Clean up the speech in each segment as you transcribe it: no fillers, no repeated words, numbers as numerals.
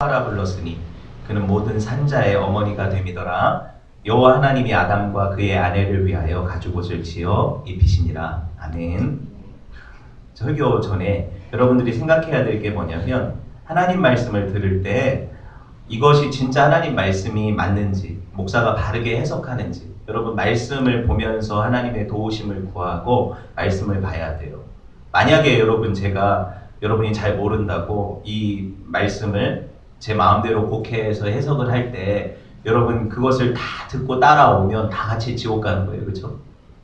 하와라 불렀으니 그는 모든 산자의 어머니가 됨이더라. 여호와 하나님이 아담과 그의 아내를 위하여 가죽옷을 지어 입히시니라. 아멘. 설교 전에 여러분들이 생각해야 될 게 뭐냐면, 하나님 말씀을 들을 때 이것이 진짜 하나님 말씀이 맞는지, 목사가 바르게 해석하는지, 여러분 말씀을 보면서 하나님의 도우심을 구하고 말씀을 봐야 돼요. 만약에 제가 여러분이 잘 모른다고 이 말씀을 제 마음대로 곡해해서 해석을 할 때 여러분 그것을 다 듣고 따라오면 다 같이 지옥 가는 거예요. 그렇죠?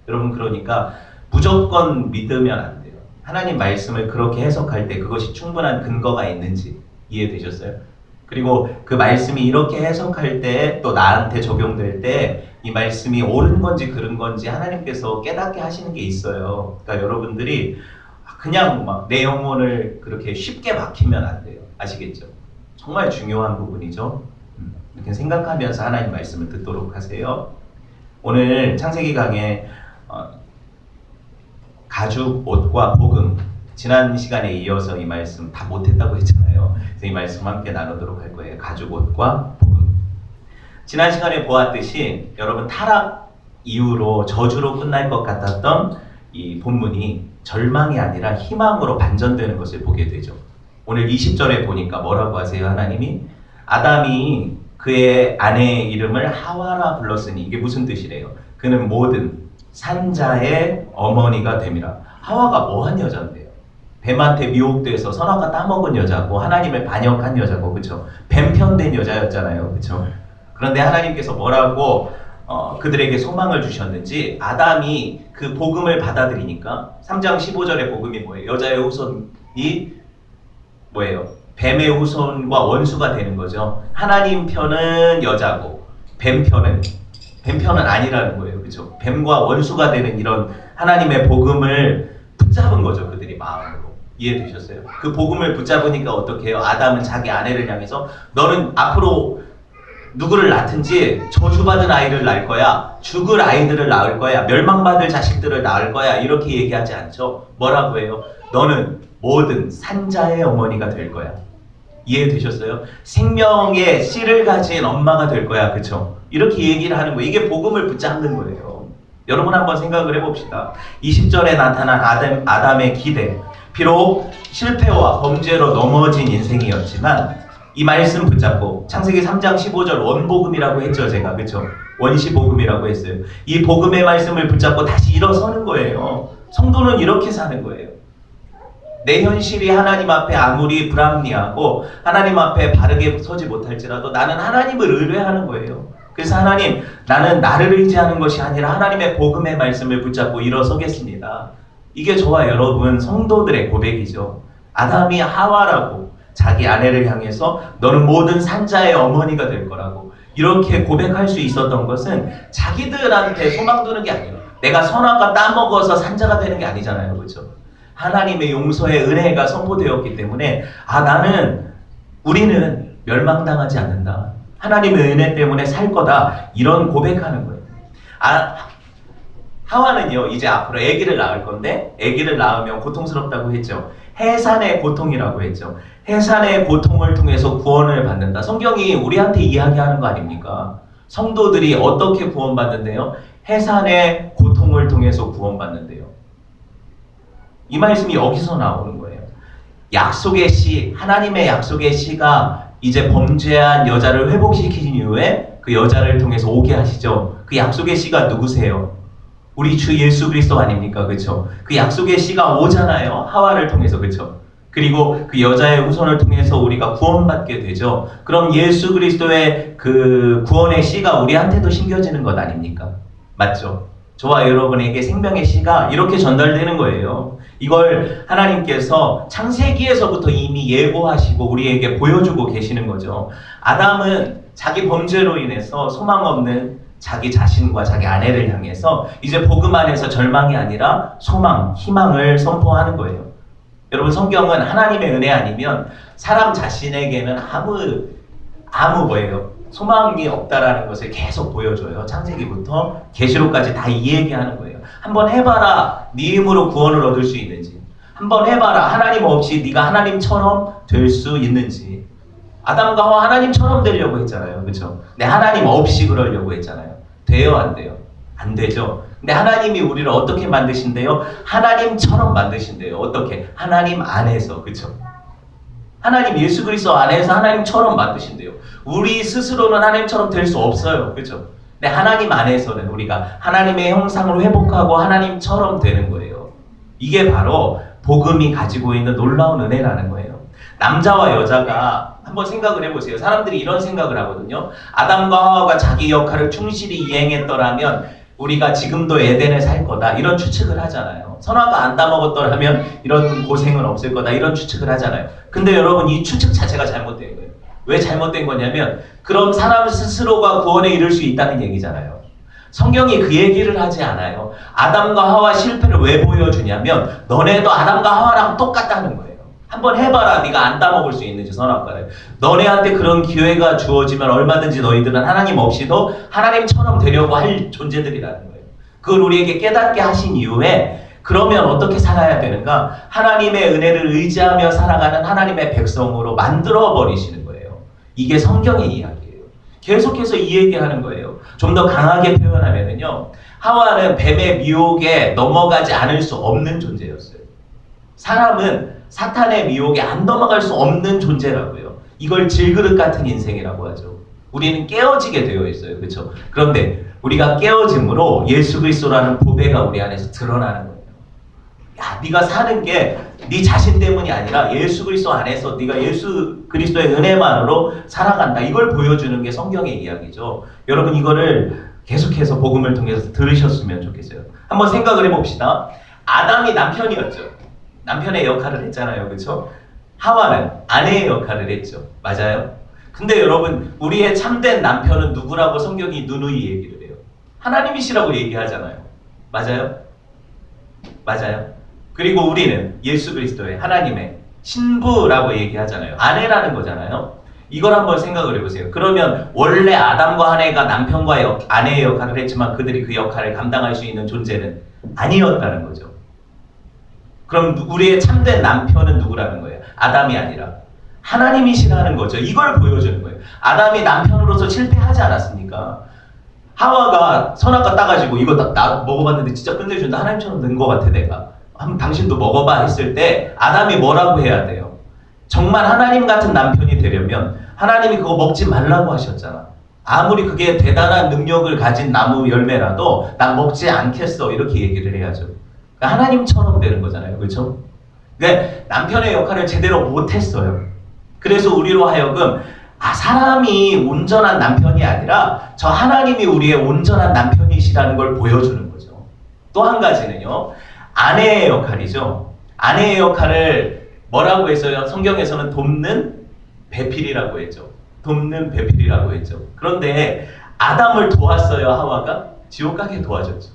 여러분, 그러니까 무조건 믿으면 안 돼요. 하나님 말씀을 그렇게 해석할 때 그것이 충분한 근거가 있는지 이해되셨어요? 그리고 그 말씀이 이렇게 해석할 때 또 나한테 적용될 때 이 말씀이 옳은 건지 그른 건지 하나님께서 깨닫게 하시는 게 있어요. 그러니까 여러분들이 그냥 막 내 영혼을 그렇게 쉽게 막히면 안 돼요. 아시겠죠? 정말 중요한 부분이죠. 이렇게 생각하면서 하나님 말씀을 듣도록 하세요. 오늘 창세기 강의 가죽, 옷과 복음, 지난 시간에 이어서 이 말씀 다 못했다고 했잖아요. 그래서 이 말씀 함께 나누도록 할 거예요. 가죽, 옷과 복음. 지난 시간에 보았듯이 여러분 타락 이후로 저주로 끝날 것 같았던 이 본문이 절망이 아니라 희망으로 반전되는 것을 보게 되죠. 오늘 20절에 보니까 뭐라고 하세요? 하나님이 아담이 그의 아내의 이름을 하와라 불렀으니, 이게 무슨 뜻이래요? 그는 모든 산자의 어머니가 됨이라. 하와가 뭐한 여자인데요? 뱀한테 미혹돼서 선악과 따먹은 여자고 하나님을 반역한 여자고, 그렇죠? 뱀 편된 여자였잖아요, 그렇죠? 그런데 하나님께서 뭐라고 그들에게 소망을 주셨는지, 아담이 그 복음을 받아들이니까 3장 15절의 복음이 뭐예요? 여자의 후손이 뭐예요? 뱀의 후손과 원수가 되는 거죠. 하나님 편은 여자고 뱀 편은 아니라는 거예요. 그렇죠? 뱀과 원수가 되는 이런 하나님의 복음을 붙잡은 거죠. 그들이 마음으로. 이해되셨어요? 그 복음을 붙잡으니까 어떻게 해요? 아담은 자기 아내를 향해서 너는 앞으로 누구를 낳든지 저주받은 아이를 낳을 거야, 죽을 아이들을 낳을 거야, 멸망받을 자식들을 낳을 거야, 이렇게 얘기하지 않죠. 뭐라고 해요? 너는 모든 산자의 어머니가 될 거야. 이해되셨어요? 생명의 씨를 가진 엄마가 될 거야. 그쵸? 이렇게 얘기를 하는 거예요. 이게 복음을 붙잡는 거예요. 여러분 한번 생각을 해봅시다. 20절에 나타난 아담의 기대, 비록 실패와 범죄로 넘어진 인생이었지만 이 말씀 붙잡고, 창세기 3장 15절 원복음이라고 했죠, 제가. 그쵸? 원시복음이라고 했어요. 이 복음의 말씀을 붙잡고 다시 일어서는 거예요. 성도는 이렇게 사는 거예요. 내 현실이 하나님 앞에 아무리 불합리하고 하나님 앞에 바르게 서지 못할지라도 나는 하나님을 의뢰하는 거예요. 그래서 하나님, 나는 나를 의지하는 것이 아니라 하나님의 복음의 말씀을 붙잡고 일어서겠습니다. 이게 저와 여러분 성도들의 고백이죠. 아담이 하와라고 자기 아내를 향해서 너는 모든 산자의 어머니가 될 거라고 이렇게 고백할 수 있었던 것은 자기들한테 소망 두는 게 아니에요. 내가 선악과 따먹어서 산자가 되는 게 아니잖아요. 그렇죠? 하나님의 용서의 은혜가 선포되었기 때문에 우리는 멸망당하지 않는다. 하나님의 은혜 때문에 살 거다. 이런 고백하는 거예요. 하와는요, 이제 앞으로 아기를 낳을 건데 아기를 낳으면 고통스럽다고 했죠. 해산의 고통이라고 했죠. 해산의 고통을 통해서 구원을 받는다. 성경이 우리한테 이야기하는 거 아닙니까? 성도들이 어떻게 구원받는데요? 해산의 고통을 통해서 구원받는데요. 이 말씀이 여기서 나오는 거예요. 약속의 씨, 하나님의 약속의 씨가 이제 범죄한 여자를 회복시킨 이후에 그 여자를 통해서 오게 하시죠. 그 약속의 씨가 누구세요? 우리 주 예수 그리스도 아닙니까? 그렇죠? 그 약속의 씨가 오잖아요. 하와를 통해서. 그렇죠? 그리고 그 여자의 후손을 통해서 우리가 구원받게 되죠. 그럼 예수 그리스도의 그 구원의 씨가 우리한테도 심겨지는 것 아닙니까? 맞죠? 저와 여러분에게 생명의 씨가 이렇게 전달되는 거예요. 이걸 하나님께서 창세기에서부터 이미 예고하시고 우리에게 보여주고 계시는 거죠. 아담은 자기 범죄로 인해서 소망 없는 자기 자신과 자기 아내를 향해서 이제 복음 안에서 절망이 아니라 소망, 희망을 선포하는 거예요. 여러분, 성경은 하나님의 은혜 아니면 사람 자신에게는 아무 뭐예요? 소망이 없다라는 것을 계속 보여줘요. 창세기부터 계시록까지 다 이 얘기하는 거예요. 한번 해봐라. 네 힘으로 구원을 얻을 수 있는지. 한번 해봐라. 하나님 없이 네가 하나님처럼 될 수 있는지. 아담과 하와 하나님처럼 되려고 했잖아요. 그렇죠? 근데 하나님 없이 그러려고 했잖아요. 돼요, 안 돼요? 안 되죠. 근데 하나님이 우리를 어떻게 만드신대요? 하나님처럼 만드신대요. 어떻게? 하나님 안에서. 그렇죠? 하나님 예수 그리스도 안에서 하나님처럼 만드신대요. 우리 스스로는 하나님처럼 될 수 없어요. 그렇죠? 근데 하나님 안에서는 우리가 하나님의 형상을 회복하고 하나님처럼 되는 거예요. 이게 바로 복음이 가지고 있는 놀라운 은혜라는 거예요. 남자와 여자가 한번 생각을 해보세요. 사람들이 이런 생각을 하거든요. 아담과 하와가 자기 역할을 충실히 이행했더라면 우리가 지금도 에덴에 살 거다. 이런 추측을 하잖아요. 선악과 안 따먹었더라면 이런 고생은 없을 거다. 이런 추측을 하잖아요. 근데 여러분 이 추측 자체가 잘못된 거예요. 왜 잘못된 거냐면 그럼 사람 스스로가 구원에 이를 수 있다는 얘기잖아요. 성경이 그 얘기를 하지 않아요. 아담과 하와 실패를 왜 보여주냐면 너네도 아담과 하와랑 똑같다는 거예요. 한번 해봐라. 네가 안 따먹을 수 있는지 선악과를. 너네한테 그런 기회가 주어지면 얼마든지 너희들은 하나님 없이도 하나님처럼 되려고 할 존재들이라는 거예요. 그걸 우리에게 깨닫게 하신 이후에 그러면 어떻게 살아야 되는가? 하나님의 은혜를 의지하며 살아가는 하나님의 백성으로 만들어 버리시는 거예요. 이게 성경의 이야기예요. 계속해서 이 얘기하는 거예요. 좀 더 강하게 표현하면요. 하와는 뱀의 미혹에 넘어가지 않을 수 없는 존재였어요. 사람은 사탄의 미혹에 안 넘어갈 수 없는 존재라고요. 이걸 질그릇 같은 인생이라고 하죠. 우리는 깨어지게 되어 있어요. 그렇죠? 그런데 우리가 깨어짐으로 예수 그리스도라는 보배가 우리 안에서 드러나는 거예요. 야, 네가 사는 게 네 자신 때문이 아니라 예수 그리스도 안에서 네가 예수 그리스도의 은혜만으로 살아간다. 이걸 보여주는 게 성경의 이야기죠. 여러분 이거를 계속해서 복음을 통해서 들으셨으면 좋겠어요. 한번 생각을 해봅시다. 아담이 남편이었죠. 남편의 역할을 했잖아요. 그렇죠? 하와는 아내의 역할을 했죠. 맞아요? 근데 여러분 우리의 참된 남편은 누구라고 성경이 누누이 얘기를 해요. 하나님이시라고 얘기하잖아요. 맞아요? 맞아요? 그리고 우리는 예수 그리스도의 하나님의 신부라고 얘기하잖아요. 아내라는 거잖아요. 이걸 한번 생각을 해보세요. 그러면 원래 아담과 하와가 남편과 아내의 역할을 했지만 그들이 그 역할을 감당할 수 있는 존재는 아니었다는 거죠. 그럼 우리의 참된 남편은 누구라는 거예요? 아담이 아니라 하나님이시라는 거죠. 이걸 보여주는 거예요. 아담이 남편으로서 실패하지 않았습니까? 하와가 선악과 따가지고 이거 나 먹어봤는데 진짜 끝내준다. 하나님처럼 된 것 같아 내가. 한번 당신도 먹어봐 했을 때 아담이 뭐라고 해야 돼요? 정말 하나님 같은 남편이 되려면 하나님이 그거 먹지 말라고 하셨잖아. 아무리 그게 대단한 능력을 가진 나무 열매라도 난 먹지 않겠어. 이렇게 얘기를 해야죠. 그러니까 하나님처럼 되는 거잖아요. 그렇죠? 그러니까 남편의 역할을 제대로 못했어요. 그래서 우리로 하여금 사람이 온전한 남편이 아니라 저 하나님이 우리의 온전한 남편이시라는 걸 보여주는 거죠. 또 한 가지는요. 아내의 역할이죠. 아내의 역할을 뭐라고 했어요? 성경에서는 돕는 배필이라고 했죠. 돕는 배필이라고 했죠. 그런데 아담을 도왔어요. 하와가? 지옥 가게 도와줬죠.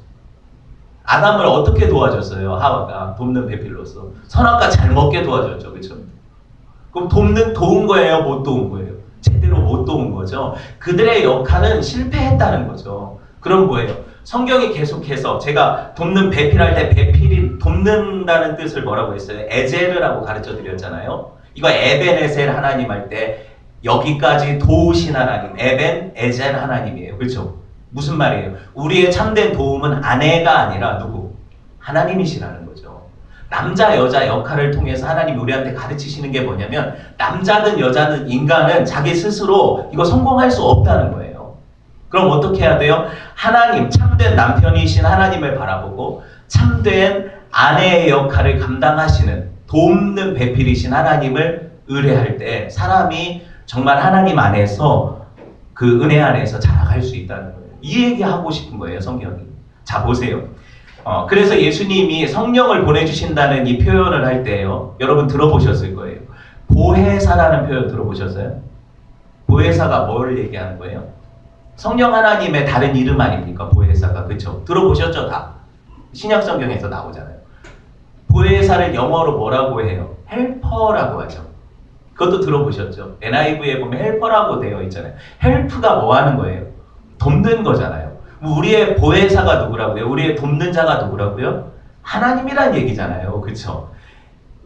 아담을 어떻게 도와줬어요? 하와가 돕는 배필로서. 선악과 잘 먹게 도와줬죠. 그렇죠? 그럼 도운 거예요? 못 도운 거예요? 제대로 못 도운 거죠. 그들의 역할은 실패했다는 거죠. 그럼 뭐예요? 성경이 계속해서 제가 돕는 배필할 때 배필이 돕는다는 뜻을 뭐라고 했어요? 에제르라고 가르쳐 드렸잖아요. 이거 에벤에셀 하나님 할 때 여기까지 도우신 하나님, 에벤, 에젠 하나님이에요. 그렇죠? 무슨 말이에요? 우리의 참된 도움은 아내가 아니라 누구? 하나님이시라는 거죠. 남자, 여자 역할을 통해서 하나님이 우리한테 가르치시는 게 뭐냐면 남자든 여자든 인간은 자기 스스로 이거 성공할 수 없다는 거예요. 그럼 어떻게 해야 돼요? 하나님, 참된 남편이신 하나님을 바라보고 참된 아내의 역할을 감당하시는 돕는 배필이신 하나님을 의뢰할 때 사람이 정말 하나님 안에서 그 은혜 안에서 자라갈 수 있다는 거예요. 이 얘기하고 싶은 거예요, 성경이. 자, 보세요. 그래서 예수님이 성령을 보내주신다는 이 표현을 할 때요. 여러분 들어보셨을 거예요. 보혜사라는 표현 들어보셨어요? 보혜사가 뭘 얘기하는 거예요? 성령 하나님의 다른 이름 아닙니까? 보혜사가. 그렇죠? 들어보셨죠? 다. 신약 성경에서 나오잖아요. 보혜사를 영어로 뭐라고 해요? 헬퍼라고 하죠. 그것도 들어보셨죠? NIV에 보면 헬퍼라고 되어 있잖아요. 헬프가 뭐 하는 거예요? 돕는 거잖아요. 우리의 보혜사가 누구라고요? 우리의 돕는 자가 누구라고요? 하나님이란 얘기잖아요. 그렇죠?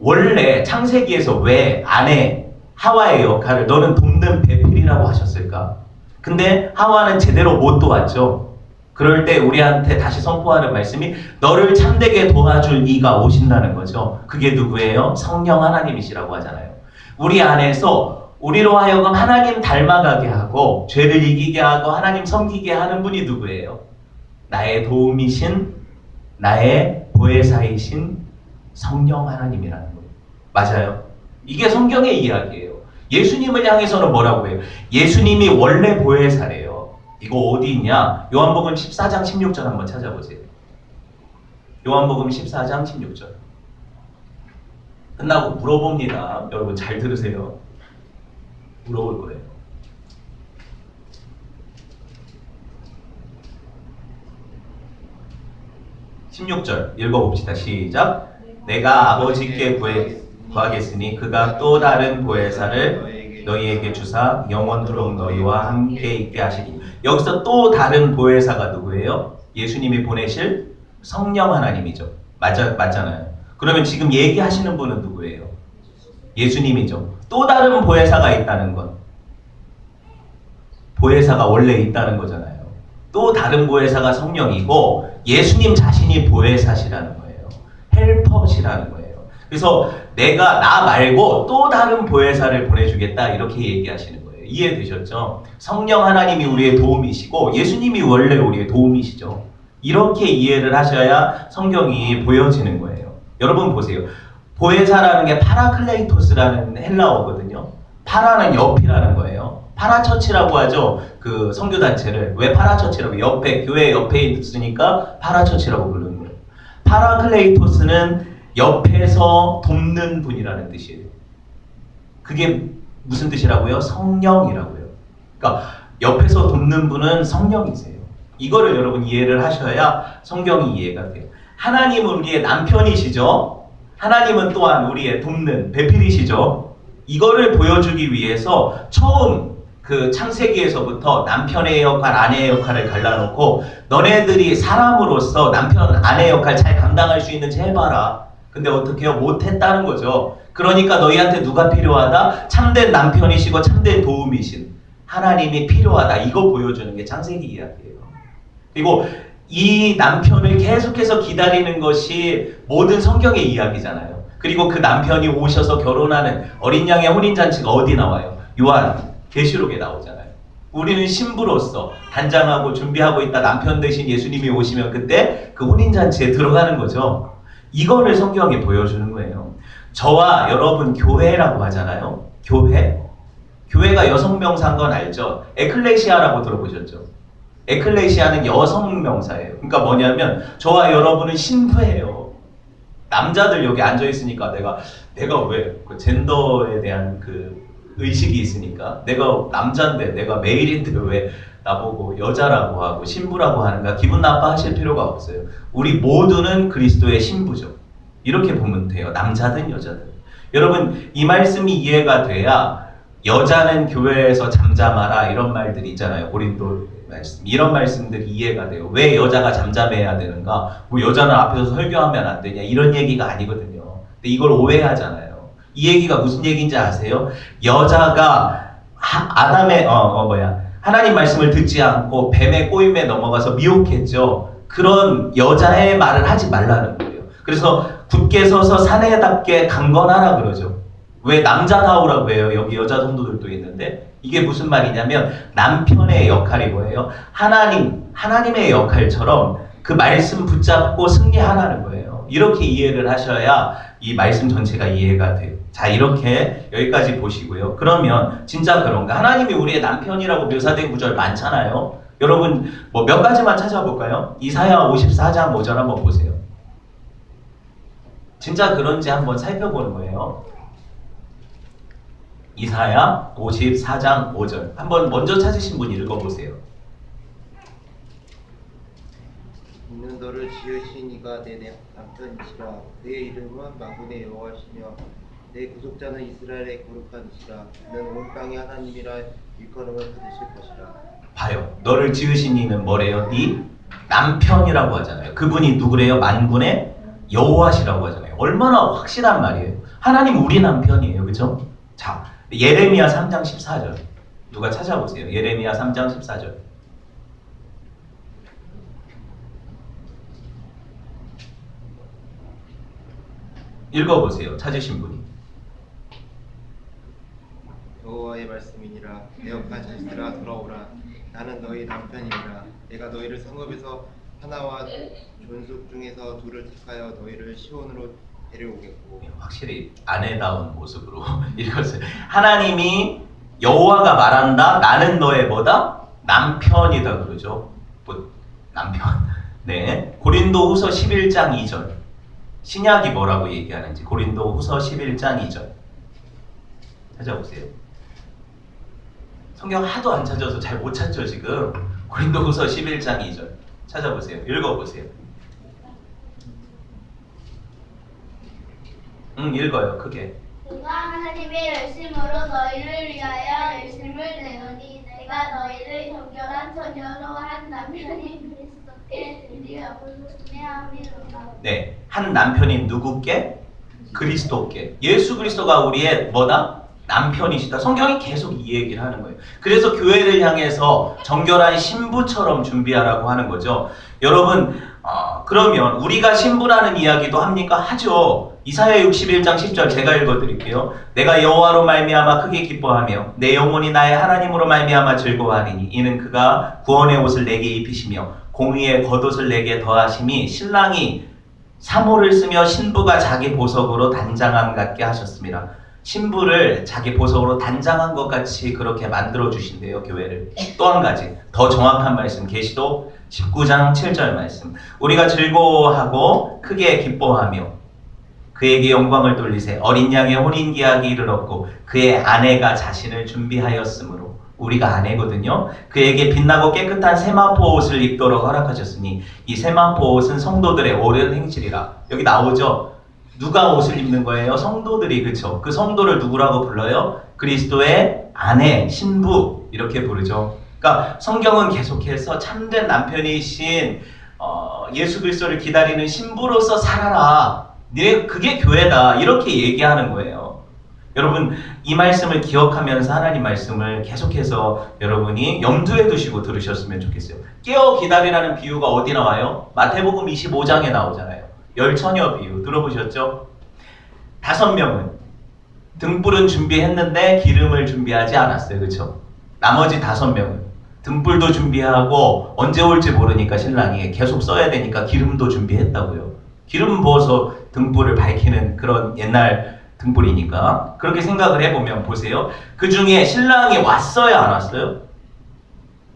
원래 창세기에서 왜 아내 하와의 역할을 너는 돕는 배필이라고 하셨을까? 근데 하와는 제대로 못 도왔죠. 그럴 때 우리한테 다시 선포하는 말씀이 너를 참되게 도와줄 이가 오신다는 거죠. 그게 누구예요? 성령 하나님이시라고 하잖아요. 우리 안에서 우리로 하여금 하나님 닮아가게 하고 죄를 이기게 하고 하나님 섬기게 하는 분이 누구예요? 나의 도움이신 나의 보혜사이신 성령 하나님이라는 거예요. 맞아요. 이게 성경의 이야기예요. 예수님을 향해서는 뭐라고 해요? 예수님이 원래 보혜사래요. 이거 어디 있냐? 요한복음 14장 16절 한번 찾아보세요. 요한복음 14장 16절. 끝나고 물어봅니다. 여러분 잘 들으세요. 물어볼 거예요. (16절) 읽어봅시다. 시작. 내가 아버지께 구하겠으니 그가 또 다른 보혜사를 너희에게 주사 영원토록 너희와 함께 있게 하시니. 여기서 또 다른 보혜사가 누구예요? 예수님이 보내실 성령 하나님이죠. 맞잖아요. 그러면 지금 얘기하시는 분은 누구예요? 예수님이죠. 또 다른 보혜사가 있다는 건 보혜사가 원래 있다는 거잖아요. 또 다른 보혜사가 성령이고 예수님 자신이 보혜사시라는 거예요. 헬퍼시라는 거예요. 그래서 내가 나 말고 또 다른 보혜사를 보내주겠다 이렇게 얘기하시는 거예요. 이해되셨죠? 성령 하나님이 우리의 도움이시고 예수님이 원래 우리의 도움이시죠. 이렇게 이해를 하셔야 성경이 보여지는 거예요. 여러분 보세요. 보혜사라는 게 파라클레이토스라는 헬라어거든요. 파라는 옆이라는 거예요. 파라처치라고 하죠. 그 선교단체를. 왜 파라처치라고? 옆에, 교회 옆에 있으니까 파라처치라고 부르는 거예요. 파라클레이토스는 옆에서 돕는 분이라는 뜻이에요. 그게 무슨 뜻이라고요? 성령이라고요. 그러니까 옆에서 돕는 분은 성령이세요. 이거를 여러분 이해를 하셔야 성경이 이해가 돼요. 하나님은 우리의 남편이시죠. 하나님은 또한 우리의 돕는 배필이시죠. 이거를 보여주기 위해서 처음 그 창세기에서부터 남편의 역할, 아내의 역할을 갈라놓고 너네들이 사람으로서 남편, 아내 역할 잘 감당할 수 있는지 해봐라. 근데 어떻게 해요? 못했다는 거죠. 그러니까 너희한테 누가 필요하다? 참된 남편이시고 참된 도움이신 하나님이 필요하다. 이거 보여주는 게 창세기 이야기예요. 그리고 이 남편을 계속해서 기다리는 것이 모든 성경의 이야기잖아요. 그리고 그 남편이 오셔서 결혼하는 어린 양의 혼인잔치가 어디 나와요? 요한 계시록에 나오잖아요. 우리는 신부로서 단장하고 준비하고 있다. 남편 대신 예수님이 오시면 그때 그 혼인잔치에 들어가는 거죠. 이거를 성경이 보여주는 거예요. 저와 여러분 교회라고 하잖아요. 교회. 교회가 여성 명사인 건 알죠? 에클레시아라고 들어보셨죠? 에클레시아는 여성 명사예요. 그러니까 뭐냐면 저와 여러분은 신부예요. 남자들 여기 앉아 있으니까 내가 왜 그 젠더에 대한 그 의식이 있으니까 내가 남자인데 내가 메일인데 왜 나보고 여자라고 하고 신부라고 하는가 기분 나빠하실 필요가 없어요. 우리 모두는 그리스도의 신부죠. 이렇게 보면 돼요. 남자든 여자든. 여러분 이 말씀이 이해가 돼야 여자는 교회에서 잠잠하라 이런 말들이 있잖아요. 고린도 말씀. 이런 말씀들이 이해가 돼요. 왜 여자가 잠잠해야 되는가? 뭐 여자는 앞에서 설교하면 안 되냐? 이런 얘기가 아니거든요. 근데 이걸 오해하잖아요. 이 얘기가 무슨 얘기인지 아세요? 여자가 아담의 하나님 말씀을 듣지 않고 뱀의 꼬임에 넘어가서 미혹했죠. 그런 여자의 말을 하지 말라는 거예요. 그래서 굳게 서서 사내답게 강건하라 그러죠. 왜 남자다우라고 해요? 여기 여자 성도들도 있는데 이게 무슨 말이냐면 남편의 역할이 뭐예요? 하나님의 역할처럼 그 말씀 붙잡고 승리하라는 거예요. 이렇게 이해를 하셔야 이 말씀 전체가 이해가 돼요. 자, 이렇게 여기까지 보시고요. 그러면 진짜 그런가? 하나님이 우리의 남편이라고 묘사된 구절 많잖아요. 여러분 뭐 몇 가지만 찾아볼까요? 이사야 54장 5절 한번 보세요. 진짜 그런지 한번 살펴보는 거예요. 이사야 54장 5절 한번 먼저 찾으신 분 읽어보세요. 이는 너를 지으신 이가 내 남편이시라. 그의 이름은 만군의 여호와시며 내 구속자는 이스라엘의 거룩한 이시라. 그는 온 땅의 하나님이라 일컬음을 받으실 것이라. 봐요. 너를 지으신 이는 뭐래요? 네 남편이라고 하잖아요. 그분이 누구래요? 만군의 여호와시라고 하잖아요. 얼마나 확실한 말이에요. 하나님 우리 남편이에요. 그죠? 자, 예레미야 3장 14절. 누가 찾아보세요. 예레미야 3장 14절. 읽어보세요. 찾으신 분이. 여호와의 말씀이니라. 애역한 자식들아 돌아오라. 나는 너희 남편이니라. 내가 너희를 성읍에서 하나와 존속 중에서 둘을 택하여 너희를 시온으로 데려오겠고. 확실히 아내다운 모습으로 읽었어요. 하나님이 여호와가 말한다. 나는 너의 뭐다? 남편이다 그러죠. 뭐 남편. 네. 고린도후서 11장 2절. 신약이 뭐라고 얘기하는지 고린도후서 11장 2절. 찾아보세요. 성경 하도 안 찾아서 잘 못 찾죠 지금. 고린도후서 11장 2절. 찾아보세요. 읽어보세요. 읽어요. 크게. 내가 하나님의 열심으로 너희를 위하여 열심을 내노니 내가 너희를 정결한 처녀로 한 남편이 그리스도께 드리옵소서. 네, 한 남편인 누구께? 그리스도께. 예수 그리스도가 우리의 뭐다? 남편이시다. 성경이 계속 이 얘기를 하는 거예요. 그래서 교회를 향해서 정결한 신부처럼 준비하라고 하는 거죠. 여러분, 그러면 우리가 신부라는 이야기도 합니까? 하죠. 이사야 61장 10절 제가 읽어드릴게요. 내가 여호와로 말미암아 크게 기뻐하며 내 영혼이 나의 하나님으로 말미암아 즐거워하리니 이는 그가 구원의 옷을 내게 입히시며 공의의 겉옷을 내게 더하심이 신랑이 사모를 쓰며 신부가 자기 보석으로 단장함 같게 하셨습니다. 신부를 자기 보석으로 단장한 것 같이 그렇게 만들어 주신대요, 교회를. 또 한 가지 더 정확한 말씀, 계시록 19장 7절 말씀. 우리가 즐거워하고 크게 기뻐하며 그에게 영광을 돌리세. 어린 양의 혼인계약이 이르렀고 그의 아내가 자신을 준비하였으므로. 우리가 아내거든요. 그에게 빛나고 깨끗한 세마포 옷을 입도록 허락하셨으니 이 세마포 옷은 성도들의 옳은 행실이라. 여기 나오죠. 누가 옷을 입는 거예요? 성도들이. 그쵸? 그 성도를 누구라고 불러요? 그리스도의 아내, 신부 이렇게 부르죠. 그러니까 성경은 계속해서 참된 남편이신 예수 그리스도를 기다리는 신부로서 살아라. 그게 교회다. 이렇게 얘기하는 거예요. 여러분 이 말씀을 기억하면서 하나님 말씀을 계속해서 여러분이 염두에 두시고 들으셨으면 좋겠어요. 깨어 기다리라는 비유가 어디 나와요? 마태복음 25장에 나오잖아요. 열처녀 비유 들어보셨죠? 5명은 등불은 준비했는데 기름을 준비하지 않았어요. 그렇죠? 나머지 5명은 등불도 준비하고 언제 올지 모르니까 신랑이 계속 써야 되니까 기름도 준비했다고요. 기름 부어서 등불을 밝히는 그런 옛날 등불이니까. 그렇게 생각을 해보면 보세요. 그 중에 신랑이 왔어요? 안 왔어요?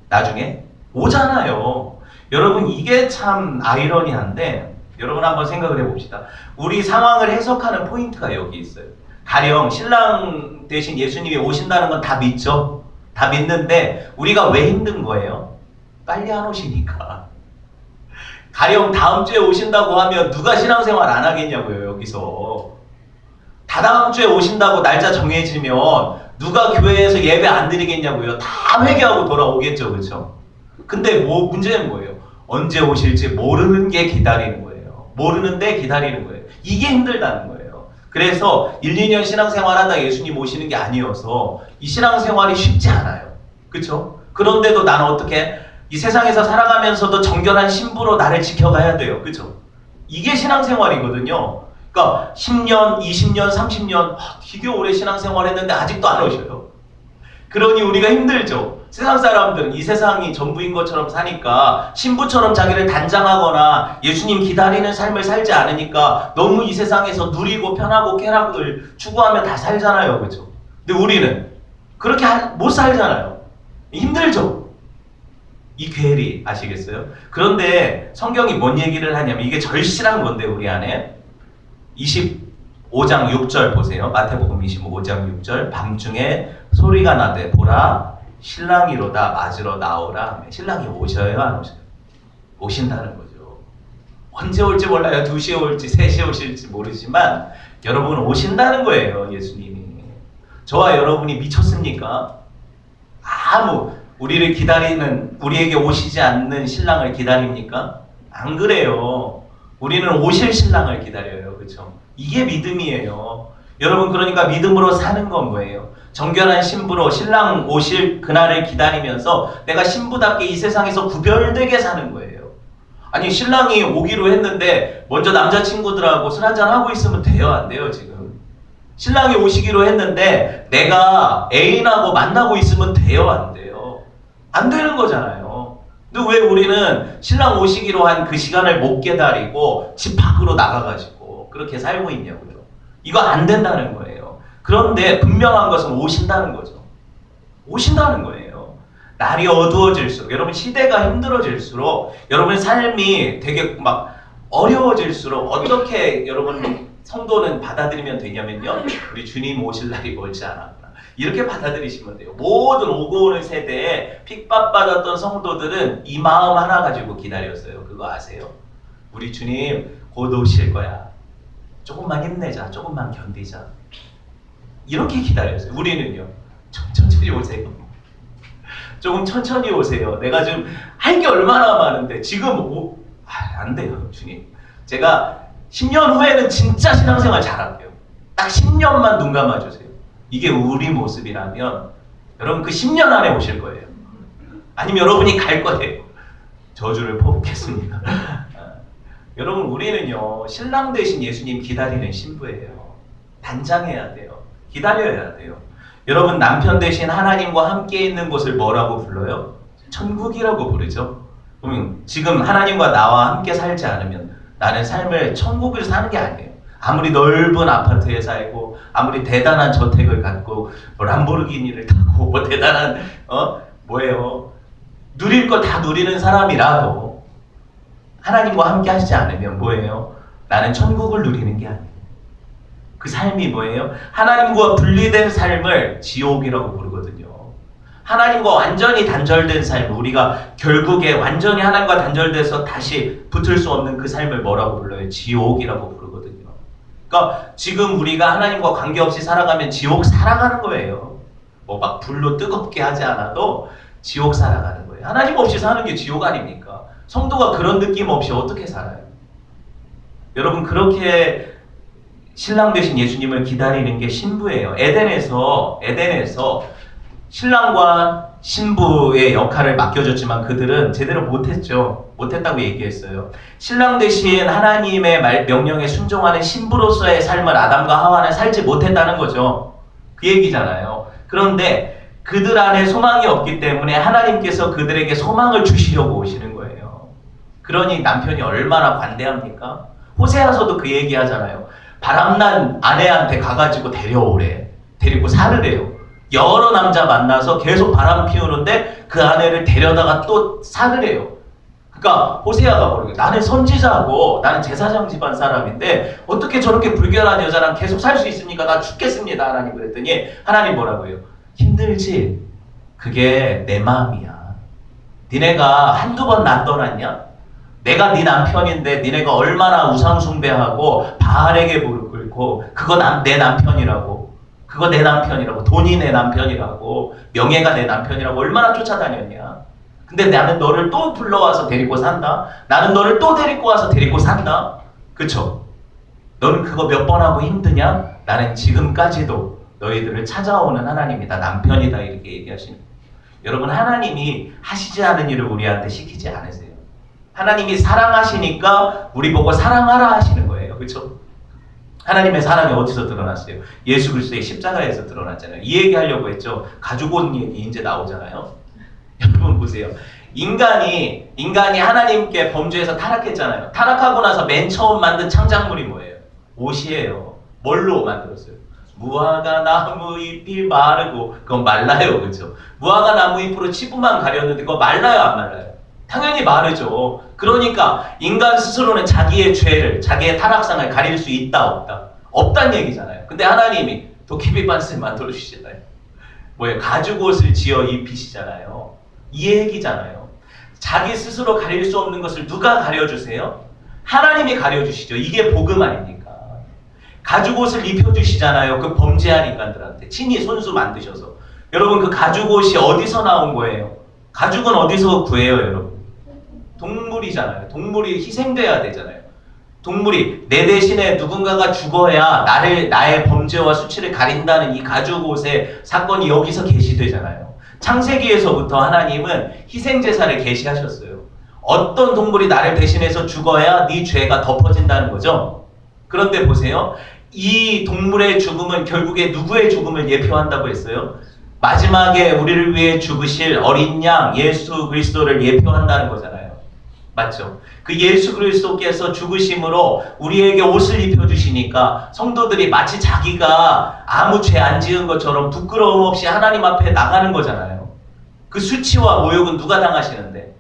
나중에? 오잖아요. 여러분 이게 참 아이러니한데 여러분 한번 생각을 해봅시다. 우리 상황을 해석하는 포인트가 여기 있어요. 가령 신랑 대신 예수님이 오신다는 건 다 믿죠? 다 믿는데 우리가 왜 힘든 거예요? 빨리 안 오시니까. 가령 다음 주에 오신다고 하면 누가 신앙생활 안 하겠냐고요. 여기서. 다다음 주에 오신다고 날짜 정해지면 누가 교회에서 예배 안 드리겠냐고요. 다 회개하고 돌아오겠죠. 그렇죠? 근데 문제는 뭐예요? 언제 오실지 모르는 게 기다리는 거예요. 모르는데 기다리는 거예요. 이게 힘들다는 거예요. 그래서 1, 2년 신앙생활 하다 예수님 오시는 게 아니어서 이 신앙생활이 쉽지 않아요. 그렇죠? 그런데도 나는 어떻게 이 세상에서 살아가면서도 정결한 신부로 나를 지켜가야 돼요. 그렇죠? 이게 신앙생활이거든요. 그러니까 10년, 20년, 30년 되게 오래 신앙생활 했는데 아직도 안 오셔요. 그러니 우리가 힘들죠. 세상 사람들은 이 세상이 전부인 것처럼 사니까 신부처럼 자기를 단장하거나 예수님 기다리는 삶을 살지 않으니까 너무 이 세상에서 누리고 편하고 쾌락을 추구하며 다 살잖아요. 그렇죠? 근데 우리는 그렇게 못 살잖아요. 힘들죠? 이 괴리 아시겠어요? 그런데 성경이 뭔 얘기를 하냐면 이게 절실한 건데 우리 안에 25장 6절 보세요. 마태복음 25장 6절. 밤중에 소리가 나되 보라 신랑이로다 맞으러 나오라. 신랑이 오셔요? 안 오셔요? 오신다는 거죠. 언제 올지 몰라요. 2시에 올지 3시에 오실지 모르지만 여러분 오신다는 거예요. 예수님이. 저와 여러분이 미쳤습니까? 우리를 기다리는, 우리에게 오시지 않는 신랑을 기다립니까? 안 그래요. 우리는 오실 신랑을 기다려요. 그렇죠? 이게 믿음이에요. 여러분 그러니까 믿음으로 사는 건 뭐예요? 정결한 신부로 신랑 오실 그날을 기다리면서 내가 신부답게 이 세상에서 구별되게 사는 거예요. 아니 신랑이 오기로 했는데 먼저 남자친구들하고 술 한잔 하고 있으면 돼요? 안 돼요 지금? 신랑이 오시기로 했는데 내가 애인하고 만나고 있으면 돼요? 안 돼요? 안 되는 거잖아요. 근데 왜 우리는 신랑 오시기로 한 그 시간을 못 기다리고 집 밖으로 나가가지고 그렇게 살고 있냐고요. 이거 안 된다는 거예요. 그런데 분명한 것은 오신다는 거죠. 오신다는 거예요. 날이 어두워질수록, 여러분 시대가 힘들어질수록, 여러분 삶이 되게 막 어려워질수록 어떻게 여러분 성도는 받아들이면 되냐면요. 우리 주님 오실 날이 멀지 않았구나. 이렇게 받아들이시면 돼요. 모든 오고 오는 세대에 핍박받았던 성도들은 이 마음 하나 가지고 기다렸어요. 그거 아세요? 우리 주님 곧 오실 거야. 조금만 힘내자. 조금만 견디자. 이렇게 기다렸어요. 우리는요. 좀 천천히 오세요. 조금 천천히 오세요. 내가 지금 할 게 얼마나 많은데 지금 안 돼요. 주님. 제가 10년 후에는 진짜 신앙생활 잘할게요. 딱 10년만 눈 감아주세요. 이게 우리 모습이라면 여러분 그 10년 안에 오실 거예요. 아니면 여러분이 갈 거예요. 저주를 퍼붓겠습니다. 여러분 우리는요 신랑 대신 예수님 기다리는 신부예요. 단장해야 돼요. 기다려야 돼요. 여러분 남편 대신 하나님과 함께 있는 곳을 뭐라고 불러요? 천국이라고 부르죠. 그럼 지금 하나님과 나와 함께 살지 않으면 나는 삶을 천국을 사는 게 아니에요. 아무리 넓은 아파트에 살고 아무리 대단한 저택을 갖고 뭐 람보르기니를 타고 뭐 대단한 뭐예요? 누릴 거 다 누리는 사람이라도 하나님과 함께 하시지 않으면 뭐예요? 나는 천국을 누리는 게 아니에요. 그 삶이 뭐예요? 하나님과 분리된 삶을 지옥이라고 부르거든요. 하나님과 완전히 단절된 삶, 우리가 결국에 완전히 하나님과 단절돼서 다시 붙을 수 없는 그 삶을 뭐라고 불러요? 지옥이라고 부르거든요. 그러니까 지금 우리가 하나님과 관계없이 살아가면 지옥 살아가는 거예요. 뭐 막 불로 뜨겁게 하지 않아도 지옥 살아가는 거예요. 하나님 없이 사는 게 지옥 아닙니까? 성도가 그런 느낌 없이 어떻게 살아요? 여러분 그렇게 신랑 되신 예수님을 기다리는 게 신부예요. 에덴에서 신랑과 신부의 역할을 맡겨줬지만 그들은 제대로 못했죠. 못했다고 얘기했어요. 신랑 대신 하나님의 명령에 순종하는 신부로서의 삶을 아담과 하와는 살지 못했다는 거죠. 그 얘기잖아요. 그런데 그들 안에 소망이 없기 때문에 하나님께서 그들에게 소망을 주시려고 오시는 거예요. 그러니 남편이 얼마나 관대합니까? 호세아서도 그 얘기 하잖아요. 바람난 아내한테 가가지고 데려오래. 데리고 살으래요. 여러 남자 만나서 계속 바람 피우는데 그 아내를 데려다가 또 살으래요. 그러니까 호세아가 모르게 나는 선지자고 나는 제사장 집안 사람인데 어떻게 저렇게 불결한 여자랑 계속 살 수 있습니까? 나 죽겠습니다. 하나님 그랬더니 하나님 뭐라고 해요? 힘들지? 그게 내 마음이야. 니네가 한두 번 나 떠났냐? 내가 네 남편인데 니네가 얼마나 우상숭배하고 바알에게 무릎 꿇고 그거 내 남편이라고 그거 내 남편이라고 돈이 내 남편이라고 명예가 내 남편이라고 얼마나 쫓아다녔냐. 근데 나는 너를 또 불러와서 데리고 산다. 나는 너를 또 데리고 와서 데리고 산다. 그쵸? 너는 그거 몇 번 하고 힘드냐? 나는 지금까지도 너희들을 찾아오는 하나님이다. 남편이다. 이렇게 얘기하시는 거예요. 여러분 하나님이 하시지 않은 일을 우리한테 시키지 않으세요. 하나님이 사랑하시니까 우리 보고 사랑하라 하시는 거예요. 그렇죠? 하나님의 사랑이 어디서 드러났어요? 예수 그리스도의 십자가에서 드러났잖아요. 이 얘기 하려고 했죠. 가지고 얘기 이제 나오잖아요. 여러분 보세요. 인간이 하나님께 범죄해서 타락했잖아요. 타락하고 나서 맨 처음 만든 창작물이 뭐예요? 옷이에요. 뭘로 만들었어요? 무화과 나무 잎이 마르고 그건 말라요. 그렇죠? 무화과 나무 잎으로 치부만 가렸는데 그거 말라요 안 말라요? 당연히 마르죠. 그러니까 인간 스스로는 자기의 죄를, 자기의 타락상을 가릴 수 있다 없다? 없단 얘기잖아요. 근데 하나님이 도깨비 반스를 만들어주시잖아요. 뭐예요? 가죽옷을 지어 입히시잖아요. 이 얘기잖아요. 자기 스스로 가릴 수 없는 것을 누가 가려주세요? 하나님이 가려주시죠. 이게 복음 아닙니까? 가죽옷을 입혀주시잖아요. 그 범죄한 인간들한테 친히 손수 만드셔서. 여러분 그 가죽옷이 어디서 나온 거예요? 가죽은 어디서 구해요 여러분? 동물이잖아요. 동물이 희생돼야 되잖아요. 동물이 내 대신에 누군가가 죽어야 나의 범죄와 수치를 가린다는 이 가죽옷의 사건이 여기서 계시되잖아요. 창세기에서부터 하나님은 희생제사를 계시하셨어요. 어떤 동물이 나를 대신해서 죽어야 네 죄가 덮어진다는 거죠. 그런데 보세요. 이 동물의 죽음은 결국에 누구의 죽음을 예표한다고 했어요? 마지막에 우리를 위해 죽으실 어린 양 예수 그리스도를 예표한다는 거잖아요. 맞죠? 그 예수 그리스도께서 죽으심으로 우리에게 옷을 입혀주시니까 성도들이 마치 자기가 아무 죄 안 지은 것처럼 부끄러움 없이 하나님 앞에 나가는 거잖아요. 그 수치와 모욕은 누가 당하시는데?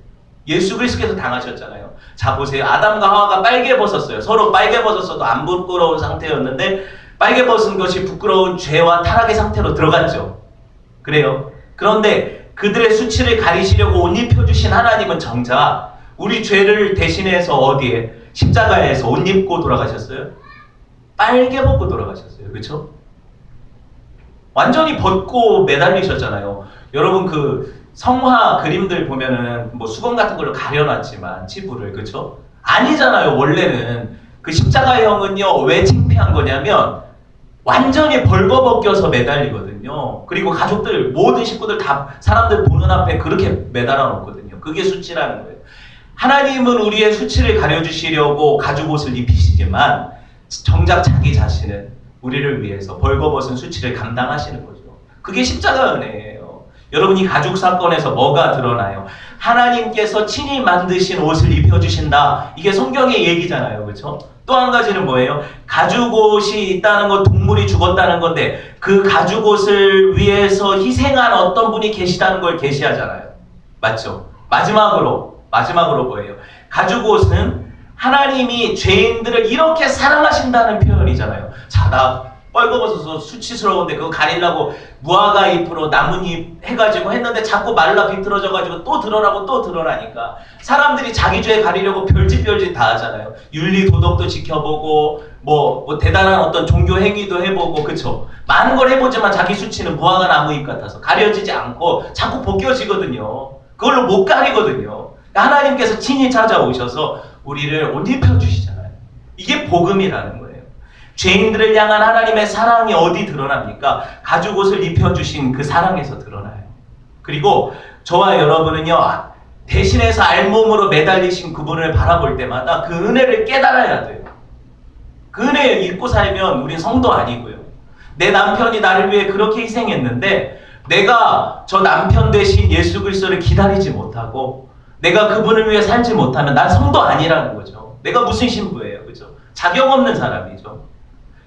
예수 그리스도께서 당하셨잖아요. 자 보세요. 아담과 하와가 빨개 벗었어요. 서로 빨개 벗었어도 안 부끄러운 상태였는데 빨개 벗은 것이 부끄러운 죄와 타락의 상태로 들어갔죠. 그래요. 그런데 그들의 수치를 가리시려고 옷 입혀주신 하나님은 정작 우리 죄를 대신해서 어디에? 십자가에서 옷 입고 돌아가셨어요? 빨개 벗고 돌아가셨어요. 그렇죠? 완전히 벗고 매달리셨잖아요. 여러분 그 성화 그림들 보면은 뭐 수건 같은 걸로 가려놨지만 치부를 그렇죠? 아니잖아요. 원래는 그 십자가형은요 왜 창피한 거냐면 완전히 벌거벗겨서 매달리거든요. 그리고 가족들 모든 식구들 다 사람들 보는 앞에 그렇게 매달아 놓거든요. 그게 수치라는 거예요. 하나님은 우리의 수치를 가려주시려고 가죽옷을 입히시지만 정작 자기 자신은 우리를 위해서 벌거벗은 수치를 감당하시는 거죠. 그게 십자가 은혜예요. 여러분 이 가죽 사건에서 뭐가 드러나요? 하나님께서 친히 만드신 옷을 입혀주신다. 이게 성경의 얘기잖아요. 그렇죠? 또 한 가지는 뭐예요? 가죽옷이 있다는 건 동물이 죽었다는 건데 그 가죽옷을 위해서 희생한 어떤 분이 계시다는 걸 계시하잖아요. 맞죠? 마지막으로 뭐예요? 가죽옷은 하나님이 죄인들을 이렇게 사랑하신다는 표현이잖아요. 자, 나 뻘거벗어서 수치스러운데 그거 가리려고 무화과 잎으로 나뭇잎 해가지고 했는데 자꾸 말라 비틀어져가지고 또 드러나고 또 드러나니까 사람들이 자기 죄 가리려고 별짓 다 하잖아요. 윤리 도덕도 지켜보고 뭐 대단한 어떤 종교 행위도 해보고 그쵸? 많은 걸 해보지만 자기 수치는 무화과 나무잎 같아서 가려지지 않고 자꾸 벗겨지거든요. 그걸로 못 가리거든요. 하나님께서 친히 찾아오셔서 우리를 옷 입혀주시잖아요. 이게 복음이라는 거예요. 죄인들을 향한 하나님의 사랑이 어디 드러납니까? 가죽옷을 입혀주신 그 사랑에서 드러나요. 그리고 저와 여러분은요 대신해서 알몸으로 매달리신 그분을 바라볼 때마다 그 은혜를 깨달아야 돼요. 그 은혜를 잊고 살면 우린 성도 아니고요. 내 남편이 나를 위해 그렇게 희생했는데 내가 저 남편 대신 예수 그리스도를 기다리지 못하고 내가 그분을 위해 살지 못하면 난 성도 아니라는 거죠. 내가 무슨 신부예요. 그죠? 자격 없는 사람이죠.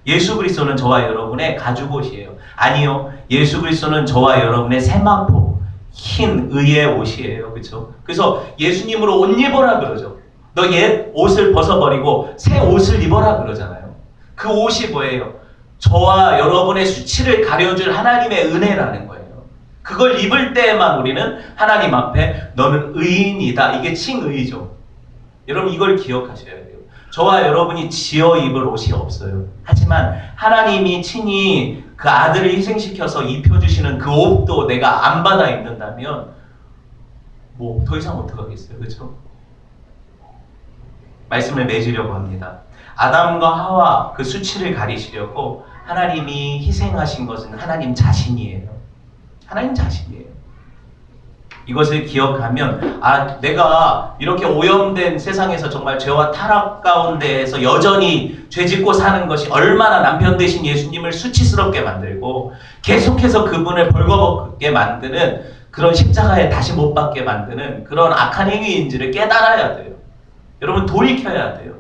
예수 그리스도는 저와 여러분의 가죽옷이에요. 아니요. 예수 그리스도는 저와 여러분의 세마포, 흰 의의 옷이에요. 그렇죠? 그래서 예수님으로 옷 입어라 그러죠. 너 옛 옷을 벗어버리고 새 옷을 입어라 그러잖아요. 그 옷이 뭐예요? 저와 여러분의 수치를 가려줄 하나님의 은혜라는 거예요. 그걸 입을 때에만 우리는 하나님 앞에 너는 의인이다. 이게 칭의죠. 여러분 이걸 기억하셔야 돼요. 저와 여러분이 지어 입을 옷이 없어요. 하지만 하나님이 친히 그 아들을 희생시켜서 입혀주시는 그 옷도 내가 안 받아 입는다면 뭐 더 이상 어떡하겠어요. 그렇죠? 말씀을 맺으려고 합니다. 아담과 하와 그 수치를 가리시려고 하나님이 희생하신 것은 하나님 자신이에요. 하나님 자신이에요. 이것을 기억하면 내가 이렇게 오염된 세상에서 정말 죄와 타락 가운데에서 여전히 죄짓고 사는 것이 얼마나 남편 되신 예수님을 수치스럽게 만들고 계속해서 그분을 벌거벗게 만드는 그런 십자가에 다시 못 박게 만드는 그런 악한 행위인지를 깨달아야 돼요. 여러분 돌이켜야 돼요.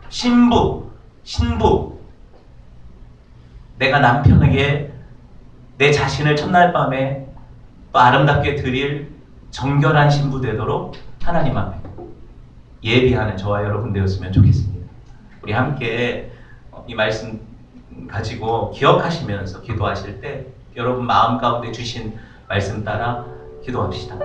신부 내가 남편에게 내 자신을 첫날 밤에 또 아름답게 드릴 정결한 신부 되도록 하나님 앞에 예비하는 저와 여러분 되었으면 좋겠습니다. 우리 함께 이 말씀 가지고 기억하시면서 기도하실 때 여러분 마음 가운데 주신 말씀 따라 기도합시다.